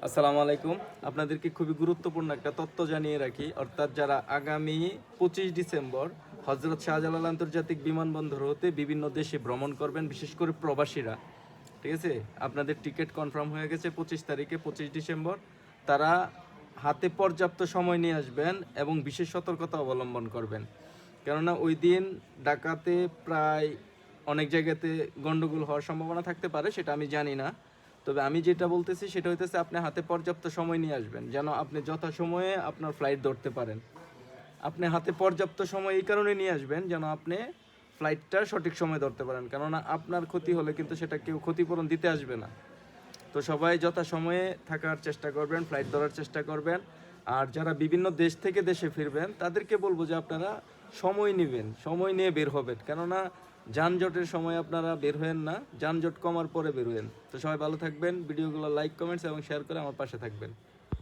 আসসালামু আলাইকুম। আপনাদেরকে খুবই গুরুত্বপূর্ণ একটা তথ্য জানিয়ে রাখি, অর্থাৎ যারা আগামী 25 ডিসেম্বর হজরত শাহজালাল আন্তর্জাতিক বিমানবন্দর হতে বিভিন্ন দেশে ভ্রমণ করবেন, বিশেষ করে প্রবাসীরা, ঠিক আছে? আপনাদের টিকিট কনফার্ম হয়ে গেছে 25 তারিখে, 25 ডিসেম্বর। তারা হাতে পর্যাপ্ত সময় নিয়ে আসবেন এবং বিশেষ সতর্কতা অবলম্বন করবেন, কেননা ওই দিন ঢাকাতে প্রায় অনেক জায়গাতে গন্ডগোল হওয়ার সম্ভাবনা থাকতে পারে, সেটা আমি জানি না। তবে আমি যেটা বলতেছি সেটা হইতেছে আপনি হাতে পর্যাপ্ত সময় নিয়ে আসবেন, যেন আপনি যথাসময়ে আপনার ফ্লাইট ধরতে পারেন। আপনি হাতে পর্যাপ্ত সময় এই কারণে নিয়ে আসবেন যেন আপনি ফ্লাইটটা সঠিক সময় ধরতে পারেন, কেননা আপনার ক্ষতি হলে কিন্তু সেটা কেউ ক্ষতিপূরণ দিতে আসবে না। তো সবাই যথাসময়ে থাকার চেষ্টা করবেন, ফ্লাইট ধরার চেষ্টা করবেন। আর যারা বিভিন্ন দেশ থেকে দেশে ফিরবেন তাদেরকে বলবো যে আপনারা সময় নেবেন, সময় নিয়ে বের হবেন, কেননা যানজটের সময় আপনারা বের হবেন না, যানজট কমার পরে বের হবেন। তো সবাই ভালো থাকবেন, ভিডিওগুলো লাইক, কমেন্টস এবং শেয়ার করে আমার পাশে থাকবেন।